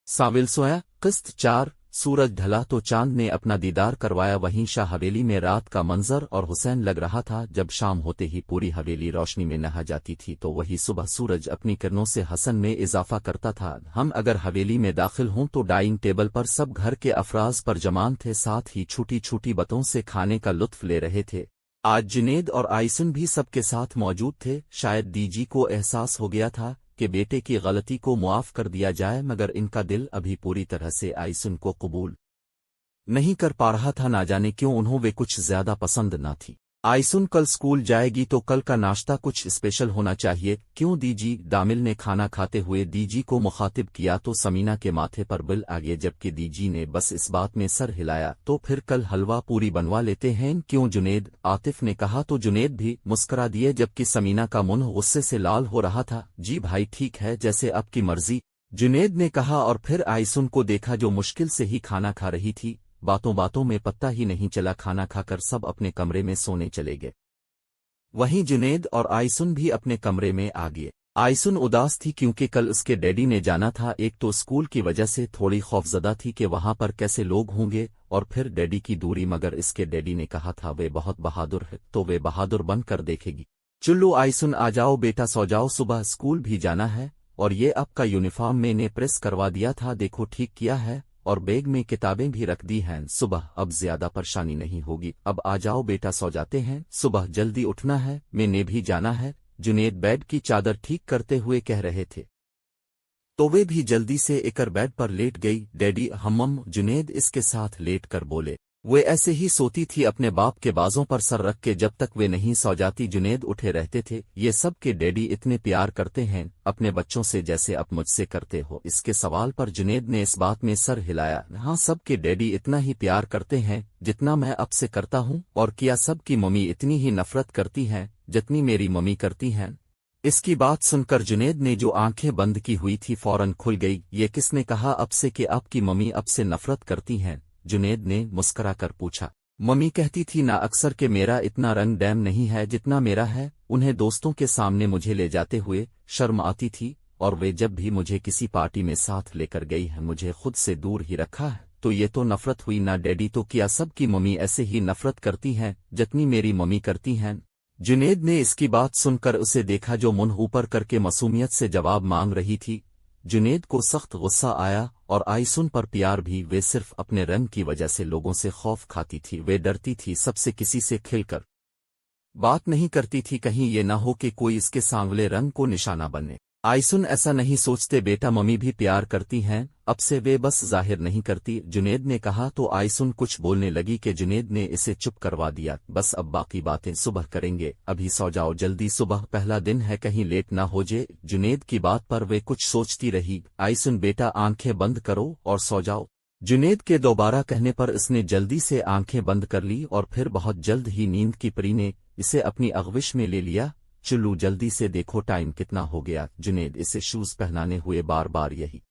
साविल सोया किस्त 4। सूरज ढला तो चांद ने अपना दीदार करवाया। वहीं शाह हवेली में रात का मंजर और हुसैन लग रहा था। जब शाम होते ही पूरी हवेली रोशनी में नहा जाती थी तो वही सुबह सूरज अपनी किरणों से हसन में इजाफा करता था। हम अगर हवेली में दाखिल हों तो डाइनिंग टेबल पर सब घर के अफराज पर जमान थे, साथ ही छोटी छोटी बातों से खाने का लुत्फ ले रहे थे। आज जुनेद और आइसन भी सबके साथ मौजूद थे। शायद डीजी को एहसास हो गया था कि बेटे की गलती को मुआफ कर दिया जाए, मगर इनका दिल अभी पूरी तरह से आइसन को कबूल नहीं कर पा रहा था। ना जाने क्यों उन्हें वे कुछ ज्यादा पसंद ना थी। आइसन कल स्कूल जाएगी तो कल का नाश्ता कुछ स्पेशल होना चाहिए, क्यों दीजी? दामिल ने खाना खाते हुए दीजी को मुखातिब किया तो समीना के माथे पर बिल आ गए, जबकि दीजी ने बस इस बात में सर हिलाया। तो फिर कल हलवा पूरी बनवा लेते हैं, क्यों जुनेद? आतिफ ने कहा तो जुनेद भी मुस्करा दिए, जबकि समीना का मुंह गुस्से से लाल हो रहा था। जी भाई ठीक है, जैसे आपकी मर्जी, जुनेद ने कहा और फिर आइसन को देखा जो मुश्किल से ही खाना खा रही थी। बातों बातों में पत्ता ही नहीं चला, खाना खाकर सब अपने कमरे में सोने चले गए। वहीं जुनेद और आइसन भी अपने कमरे में आ गए। आइसन उदास थी क्योंकि कल उसके डैडी ने जाना था। एक तो स्कूल की वजह से थोड़ी खौफजदा थी कि वहां पर कैसे लोग होंगे, और फिर डैडी की दूरी, मगर इसके डैडी ने कहा था वे बहुत बहादुर है तो वे बहादुर बन कर देखेगी। चुल्लू आइसन आ जाओ बेटा, सो जाओ, सुबह स्कूल भी जाना है। और ये आपका यूनिफॉर्म मैंने प्रेस करवा दिया था, देखो ठीक किया है, और बैग में किताबें भी रख दी हैं। सुबह अब ज्यादा परेशानी नहीं होगी। अब आ जाओ बेटा, सो जाते हैं, सुबह जल्दी उठना है, मैंने भी जाना है। जुनेद बेड की चादर ठीक करते हुए कह रहे थे तो वे भी जल्दी से एकर बेड पर लेट गई। डैडी हम्मम, जुनेद इसके साथ लेट कर बोले। वे ऐसे ही सोती थी अपने बाप के बाजों पर सर रख के, जब तक वे नहीं सो जाती जुनेद उठे रहते थे। ये सब के डैडी इतने प्यार करते हैं अपने बच्चों से जैसे आप मुझसे करते हो। इसके सवाल पर जुनेद ने इस बात में सर हिलाया। हाँ, सब के डैडी इतना ही प्यार करते हैं जितना मैं अब से करता हूँ, और क्या सब की मम्मी इतनी ही नफरत करती हैं जितनी मेरी मम्मी करती हैं? इसकी बात सुनकर जुनेद ने जो आंखें बंद की हुई थी फौरन खुल गई। ये किसने कहा अब से कि आपकी मम्मी अब से नफरत करती हैं? जुनेद ने मुस्करा कर पूछा। मम्मी कहती थी ना अक्सर कि मेरा इतना रंग डैम नहीं है जितना मेरा है। उन्हें दोस्तों के सामने मुझे ले जाते हुए शर्म आती थी, और वे जब भी मुझे किसी पार्टी में साथ लेकर गई है मुझे खुद से दूर ही रखा है। तो ये तो नफरत हुई ना डैडी? तो क्या सब की मम्मी ऐसे ही नफरत करती हैं जितनी मेरी मम्मी करती हैं? जुनेद ने इसकी बात सुनकर उसे देखा जो मुंह ऊपर करके मासूमियत से जवाब मांग रही थी। जुनेद को सख्त गुस्सा आया, और आइसन पर प्यार भी। वे सिर्फ अपने रंग की वजह से लोगों से खौफ खाती थी। वे डरती थी सबसे, किसी से खिलकर बात नहीं करती थी, कहीं ये ना हो कि कोई इसके सांवले रंग को निशाना बने। आइसन ऐसा नहीं सोचते बेटा, मम्मी भी प्यार करती हैं, अब से वे बस जाहिर नहीं करती, जुनेद ने कहा। तो आइसन कुछ बोलने लगी कि जुनेद ने इसे चुप करवा दिया। बस अब बाकी बातें सुबह करेंगे, अभी सो जाओ जल्दी, सुबह पहला दिन है, कहीं लेट ना हो जाए। जुनेद की बात पर वे कुछ सोचती रही। आइसन बेटा आंखें बंद करो और सो जाओ। जुनेद के दोबारा कहने पर इसने जल्दी से आंखें बंद कर ली, और फिर बहुत जल्द ही नींद की परी ने इसे अपनी अगविश में ले लिया। चुल्लू जल्दी से देखो टाइम कितना हो गया। जुनेद इसे शूज पहनाने हुए बार बार यही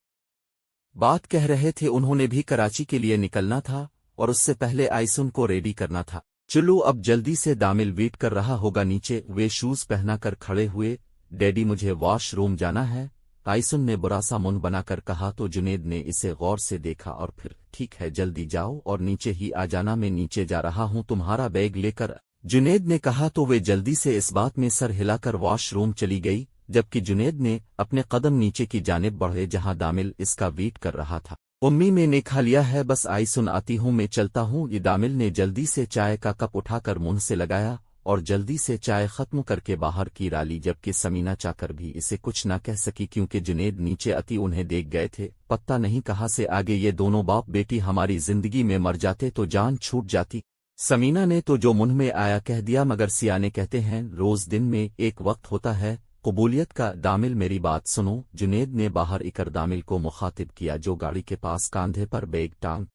बात कह रहे थे। उन्होंने भी कराची के लिए निकलना था, और उससे पहले आइसन को रेडी करना था। चुल्लू अब जल्दी से दामिल वेट कर रहा होगा नीचे। वे शूज पहना कर खड़े हुए। डैडी मुझे वॉशरूम जाना है, आइसन ने बुरा सा मुंह बनाकर कहा। तो जुनेद ने इसे गौर से देखा और फिर ठीक है जल्दी जाओ और नीचे ही आ जाना, मैं नीचे जा रहा हूं तुम्हारा बैग लेकर, जुनेद ने कहा। तो वे जल्दी से इस बात में सर हिलाकर वॉशरूम चली गई, जबकि जुनेद ने अपने कदम नीचे की जानिब बढ़े जहां दामिल इसका वेट कर रहा था। उम्मी मैंने खा लिया है, बस आइसन आती हूं, मैं चलता हूं। ये दामिल ने जल्दी से चाय का कप उठाकर मुंह से लगाया और जल्दी से चाय खत्म करके बाहर की राली, जबकि समीना चाकर भी इसे कुछ न कह सकी क्योंकि जुनेद नीचे अति उन्हें देख गए थे। पता नहीं कहां से आगे ये दोनों बाप बेटी हमारी जिंदगी में मर जाते तो जान छूट जाती। समीना ने तो जो मुंह में आया कह दिया, मगर सियाने कहते हैं रोज दिन में एक वक्त होता है कबूलियत का। दामिल मेरी बात सुनो, जुनेद ने बाहर इकर दामिल को मुखातिब किया जो गाड़ी के पास कांधे पर बैग टांग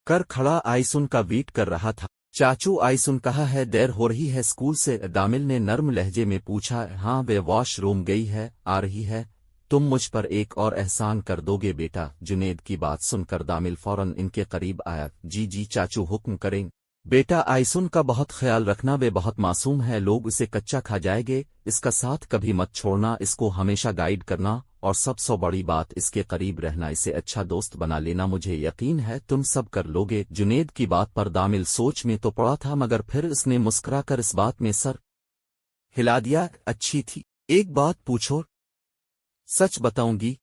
कर खड़ा आइसन का वेट कर रहा था। चाचू आइसन कहा है, देर हो रही है स्कूल से? दामिल ने नर्म लहजे में पूछा। हाँ वे वॉशरूम गई है, आ रही है। तुम मुझ पर एक और एहसान कर दोगे बेटा? जुनेद की बात सुनकर दामिल फौरन इनके करीब आया। जी जी चाचू हुक्म करें। बेटा आइसन का बहुत ख्याल रखना, वे बहुत मासूम है, लोग इसे कच्चा खा जाएंगे, इसका साथ कभी मत छोड़ना, इसको हमेशा गाइड करना और सबसे बड़ी बात इसके करीब रहना, इसे अच्छा दोस्त बना लेना। मुझे यकीन है तुम सब कर लोगे। जुनेद की बात पर दामिल सोच में तो पड़ा था, मगर फिर उसने मुस्कुराकर इस बात में सर हिला दिया। अच्छी थी, एक बात पूछो, सच बताऊंगी?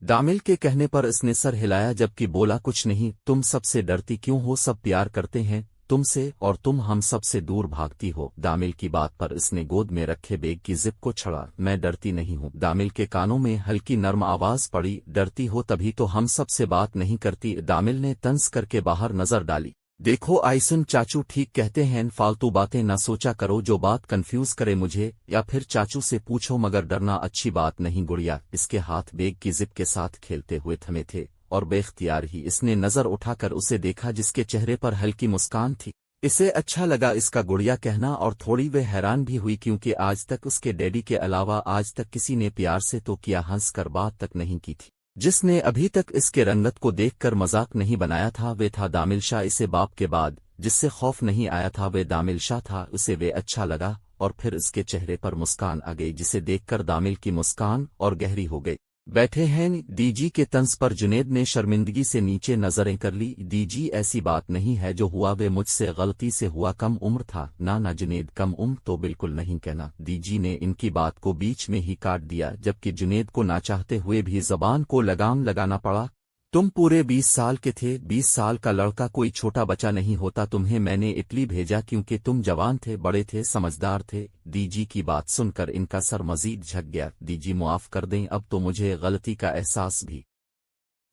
दामिल के कहने पर इसने सर हिलाया, जबकि बोला कुछ नहीं। तुम सबसे डरती क्यों हो? सब प्यार करते हैं तुमसे और तुम हम सब से दूर भागती हो। दामिल की बात पर इसने गोद में रखे बेग की जिप को छड़ा। मैं डरती नहीं हूँ। दामिल के कानों में हल्की नर्म आवाज पड़ी। डरती हो तभी तो हम सब से बात नहीं करती। दामिल ने तंज करके बाहर नजर डाली। देखो आइसन, चाचू ठीक कहते हैं, फालतू बातें न सोचा करो जो बात कंफ्यूज करे मुझे, या फिर चाचू से पूछो, मगर डरना अच्छी बात नहीं गुड़िया। इसके हाथ बेग की जिप के साथ खेलते हुए थमे थे और बेख्तियार ही इसने नजर उठाकर उसे देखा, जिसके चेहरे पर हल्की मुस्कान थी। इसे अच्छा लगा इसका गुड़िया कहना, और थोड़ी वे हैरान भी हुई, क्योंकि आज तक उसके डैडी के अलावा आज तक किसी ने प्यार से तो किया, हंस कर बात तक नहीं की थी। जिसने अभी तक इसके रंगत को देखकर मजाक नहीं बनाया था वे था दामिल शाह। इसे बाप के बाद जिससे खौफ नहीं आया था वे दामिल शाह था। उसे वे अच्छा लगा और फिर इसके चेहरे पर मुस्कान आ गई, जिसे देखकर दामिल की मुस्कान और गहरी हो गई। बैठे हैं डीजी के तंज पर जुनेद ने शर्मिंदगी से नीचे नजरें कर ली। डीजी, ऐसी बात नहीं है, जो हुआ वे मुझसे गलती से हुआ, कम उम्र था। ना जुनेद, कम उम्र तो बिल्कुल नहीं कहना। डीजी ने इनकी बात को बीच में ही काट दिया, जबकि जुनेद को ना चाहते हुए भी जबान को लगाम लगाना पड़ा। तुम पूरे 20 साल के थे। 20 साल का लड़का कोई छोटा बच्चा नहीं होता। तुम्हें मैंने इटली भेजा क्योंकि तुम जवान थे, बड़े थे, समझदार थे। डीजी की बात सुनकर इनका सर मजीद झक गया। डीजी मुआफ कर दें, अब तो मुझे गलती का एहसास भी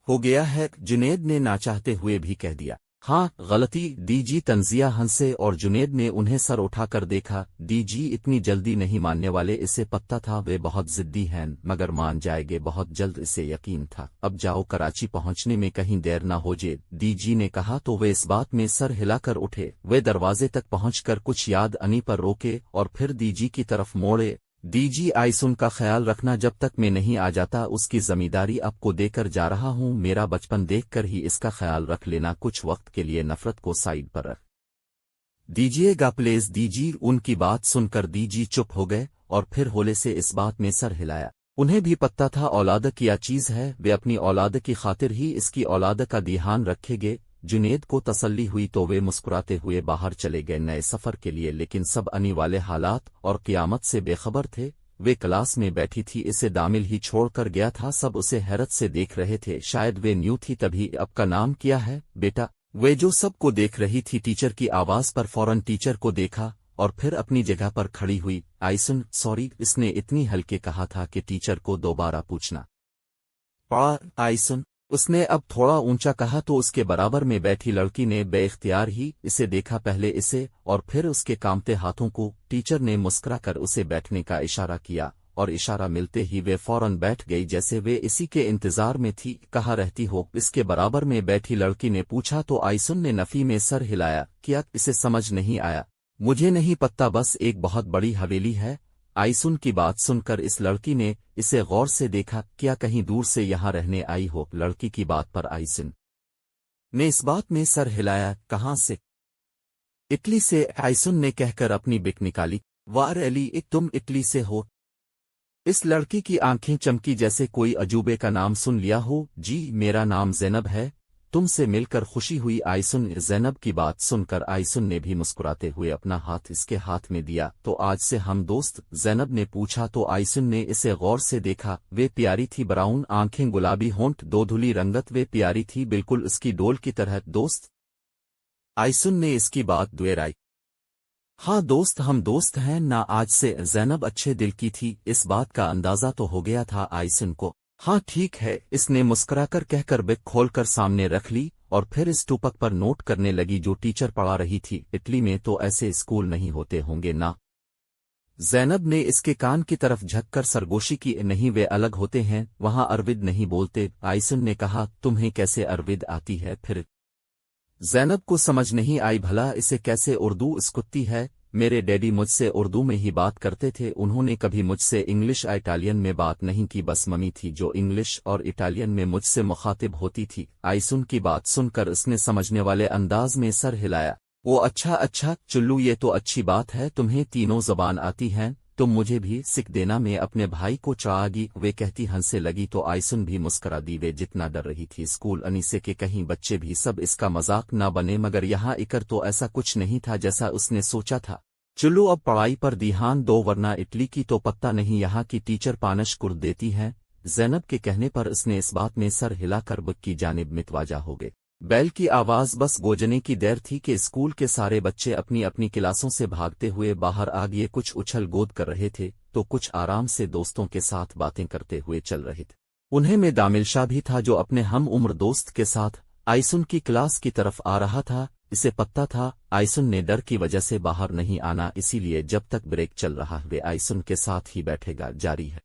हो गया है, जुनेद ने ना चाहते हुए भी कह दिया। हाँ गलती? डीजी तंजिया हंसे और जुनेद ने उन्हें सर उठाकर देखा। डीजी इतनी जल्दी नहीं मानने वाले, इसे पता था वे बहुत जिद्दी हैं, मगर मान जाएंगे बहुत जल्द, इसे यकीन था। अब जाओ, कराची पहुंचने में कहीं देर ना हो जे, डीजी ने कहा तो वे इस बात में सर हिलाकर उठे। वे दरवाजे तक पहुंचकर कुछ याद अनी पर रोके और फिर डीजी की तरफ मोड़े। डीजी, आइसुन का ख्याल रखना, जब तक मैं नहीं आ जाता उसकी जमींदारी आपको देकर जा रहा हूं। मेरा बचपन देखकर ही इसका ख्याल रख लेना। कुछ वक्त के लिए नफरत को साइड पर रख दीजिएगा प्लीज। डीजी, उनकी बात सुनकर डीजी चुप हो गए और फिर होले से इस बात में सर हिलाया। उन्हें भी पता था औलाद क्या चीज है, वे अपनी औलाद की खातिर ही इसकी औलाद का ध्यान रखेंगे। जुनेद को तसल्ली हुई तो वे मुस्कुराते हुए बाहर चले गए नए सफर के लिए, लेकिन सब आने वाले हालात और क़यामत से बेखबर थे। वे क्लास में बैठी थी, इसे दामिल ही छोड़कर गया था। सब उसे हैरत से देख रहे थे, शायद वे न्यू थी तभी। आपका नाम क्या है बेटा? वे जो सबको देख रही थी, टीचर की आवाज पर फौरन टीचर को देखा और फिर अपनी जगह पर खड़ी हुई। आइसन, सॉरी, इसने इतनी हल्के कहा था कि टीचर को दोबारा पूछना पड़ा। आइसन, उसने अब थोड़ा ऊंचा कहा तो उसके बराबर में बैठी लड़की ने बेइख्तियार ही इसे देखा, पहले इसे और फिर उसके कांपते हाथों को। टीचर ने मुस्कुराकर उसे बैठने का इशारा किया और इशारा मिलते ही वे फौरन बैठ गई, जैसे वे इसी के इंतजार में थी। कहाँ रहती हो? इसके बराबर में बैठी लड़की ने पूछा तो आइसन ने नफी में सर हिलाया। क्या इसे समझ नहीं आया? मुझे नहीं पता, बस एक बहुत बड़ी हवेली है। आइसन की बात सुनकर इस लड़की ने इसे गौर से देखा। क्या कहीं दूर से यहाँ रहने आई हो? लड़की की बात पर आइसन ने इस बात में सर हिलाया। कहाँ से? इटली से, आइसन ने कहकर अपनी बिक निकाली। वाह रेली, तुम इटली से हो? इस लड़की की आंखें चमकी, जैसे कोई अजूबे का नाम सुन लिया हो। जी, मेरा नाम ज़ैनब है, तुमसे मिलकर खुशी हुई। आइसन, ज़ैनब की बात सुनकर आइसन ने भी मुस्कुराते हुए अपना हाथ इसके हाथ में दिया। तो आज से हम दोस्त? ज़ैनब ने पूछा तो आइसन ने इसे गौर से देखा। वे प्यारी थी, ब्राउन आंखें, गुलाबी होंठ, दो धुली रंगत, वे प्यारी थी बिल्कुल उसकी डोल की तरह। दोस्त? आइसन ने इसकी बात दोहराई। हाँ दोस्त, हम दोस्त हैं ना। आज से ज़ैनब अच्छे दिल की थी, इस बात का अंदाजा तो हो गया था आइसन को। हाँ ठीक है, इसने मुस्कुराकर कहकर बिक खोलकर सामने रख ली और फिर इस टूपक पर नोट करने लगी जो टीचर पढ़ा रही थी। इटली में तो ऐसे स्कूल नहीं होते होंगे ना? ज़ैनब ने इसके कान की तरफ झककर सरगोशी की। नहीं, वे अलग होते हैं, वहाँ अरबिद नहीं बोलते। आइसन ने कहा, तुम्हें कैसे अरबिद आती है फिर? ज़ैनब को समझ नहीं आई, भला इसे कैसे उर्दू स्कुत्ती है। मेरे डैडी मुझसे उर्दू में ही बात करते थे, उन्होंने कभी मुझसे इंग्लिश या इटालियन में बात नहीं की, बस मम्मी थी जो इंग्लिश और इटालियन में मुझसे मुखातिब होती थी। आइसन की बात सुनकर उसने समझने वाले अंदाज में सर हिलाया। वो अच्छा अच्छा चुल्लू, ये तो अच्छी बात है, तुम्हें तीनों ज़बान आती हैं। तुम मुझे भी सिख देना में अपने भाई को चढ़ागी वे कहती हंसने लगी तो आयसुन भी मुस्करा दी वे जितना डर रही थी स्कूल अनीसे के कहीं बच्चे भी सब इसका मजाक न बने मगर यहाँ इकर तो ऐसा कुछ नहीं था जैसा उसने सोचा था। चलो अब पढ़ाई पर ध्यान दो वरना इटली की तो पत्ता नहीं यहाँ की टीचर पानश कर देती है। ज़ैनब के कहने पर उसने इस बात में सर हिलाकर बुक की जानिब मितवाजा हो गए। बैल की आवाज बस गूंजने की देर थी कि स्कूल के सारे बच्चे अपनी अपनी क्लासों से भागते हुए बाहर आ गए। कुछ उछल कूद कर रहे थे तो कुछ आराम से दोस्तों के साथ बातें करते हुए चल रहे थे। उन्हें में दामिल शाह भी था जो अपने हम उम्र दोस्त के साथ आयसुन की क्लास की तरफ आ रहा था। इसे पता था आयसुन ने डर की वजह से बाहर नहीं आना, इसीलिए जब तक ब्रेक चल रहा वे आयसुन के साथ ही बैठेगा जारी है।